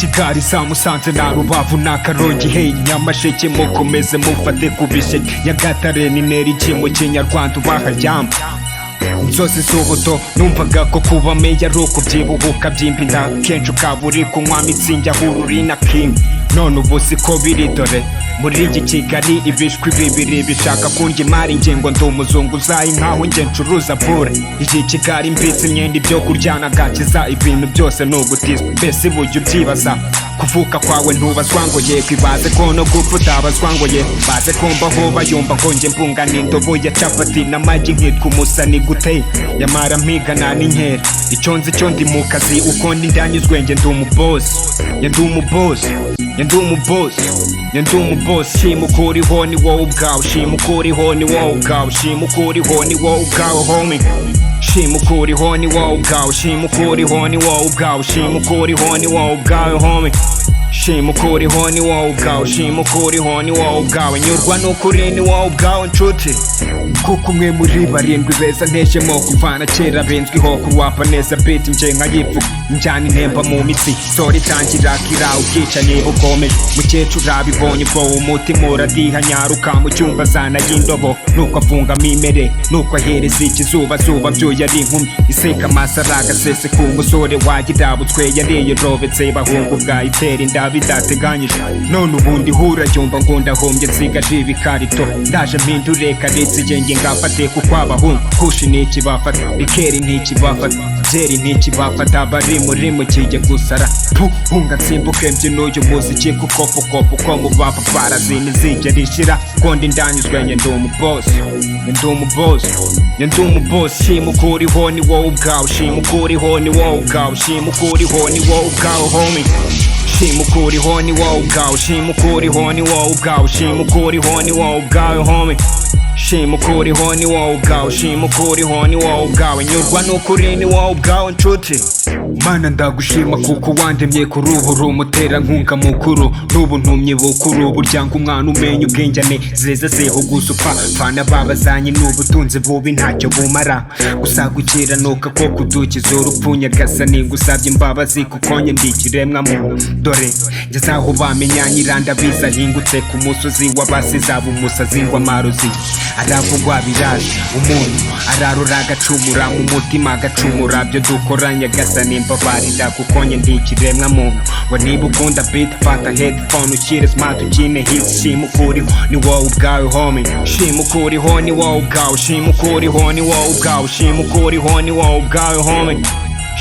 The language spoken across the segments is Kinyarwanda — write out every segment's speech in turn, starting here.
Kigali za Musanze na Rubavu na Karongi hey Nyamasheke mukomeze mufate ku bisheke Nyagatare ni neri mu Kinyarwanda ubahajyamo Nzozi z'ubuto numvaga ko kuba meya ari ukubyibuhuka byimba inda kenshi ukaba uri kunywa mitsingi ahururi na king none ubu siko biri dore muri iki Kigali ibishwi bibiri bishaka kunjya imari ngengo ndi umuzunguzayi nkaho nge ncuruza bure iki Kigali mbitse imyenda ibyo kuryana gakiza ibintu byose ni ugutizwa mbese bujya ubyibaza kuvuka kwawe ntubazwa ngo ye kwibaze ko no gupfa utabazwa ngo ye baze kumbaho bayumva ngo nge mbunga n'indobo ya capati n'amagi nkitwa umusani gute yamara mpigana n'inkera icyo nzi cyo ndi mu kazi uko ndanyuzwe nge ndi umubosi ndi umubosi ndi umubosi ndi umubosi shima uko uriho ni wowe ubwawe shima uko uriho ni wowe ubwawe shima uko uriho ni wowe ubwawe homie shima uko uriho ni wowe ubwawe shima uko uriho ni wowe ubwawe shima uko uriho ni wowe ubwawe homie shima uko uriho ni wowe ubwawe shima uko uriho ni wowe ubwawe nyurwa n'ukuri ni wowe ubwawe nshuti kuko umwe muri barindwi beza ntejemo kuvana kera benzwiho kurwapa neza beat nje nkayipfuka njyana intemba mu mitsi sora itangira kira ubwicanyi bukomeje mukecuru abibonye ubwo umutima uradiha nyaruka mu cyumba zana y'indobo nuko afungamo imere nuko ahereza ikizuba zuba byo yari inkumi iseka amasara agasese ku musore wagirabutswe yariye robetse bahungu bwa itera inda bidateganyije none ubundi hura yumva ngo ndahombye nsigaje ibikarito ndaje mpindure karetse igenge ngafate kuko abahungu kushi n'ikibafata bikeri n'ikibafata byeri n'ikibafata bari muri mu kijye gusara hunga nsimbuke mbyino uyu muziki kuko uko mu bapaparazi ntizigera ishira kondi ndanyuzwe nge ndi umubosi ndi umubosi ndi umubosi shima uko uriho ni wowe ubwawe shima uko uriho ni wowe ubwawe shima uko uriho ni wowe ubwawe homie shima uko uriho ni wowe ubwawe shima uko uriho ni wowe ubwawe shima uko uriho ni wowe ubwawe homie shima uko uriho ni wowe ubwawe shima uko uriho ni wowe ubwawe nyurwa n'ukuri ni wowe ubwawe nshuti mana ndagushima kuko wandemye kuri ubu uri umuterankunga mukuru n'ubu ntumye bukuru burya ngo umwana umenya ubwenge anezeza zeho gusa upfa fana babazanye n'ubutunzi bubi ntacyo bumara gusagukira nuka ko kudukiza urupfu nyagasani ngusabye imbabazi kuko nge ndi ikiremwa muntu dore ngeze aho bamenya nyirandabiza hingutse ku musozi w'abasize abumusazi ngo amarozi aravugwa biraje umuntu ararura agacumura mu mutima agacumura byo dukora nyagasani mbabarira kuko nge ndi ikiremwa muntu ngo niba ukunda beat fata headphone ushyire smart ukine hits shima uko uriho ni wowe ubwawe homie shima uko uriho ni wowe ubwawe shima uko uriho ni wowe ubwawe shima uko uriho ni wowe ubwawe homie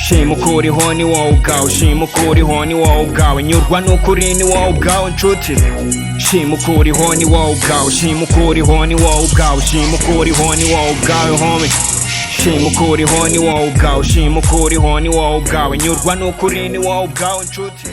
shima uko uriho ni wowe ubwawe shima uko uriho ni wowe ubwawe nyurwa n'ukuri ni wowe ubwawe nshuti shima uko uriho ni wowe ubwawe shima uko uriho ni wowe ubwawe shima uko uriho ni wowe ubwawe homie shima uko uriho ni wowe ubwawe shima uko uriho ni wowe ubwawe nyurwa n'ukuri ni wowe ubwawe nshuti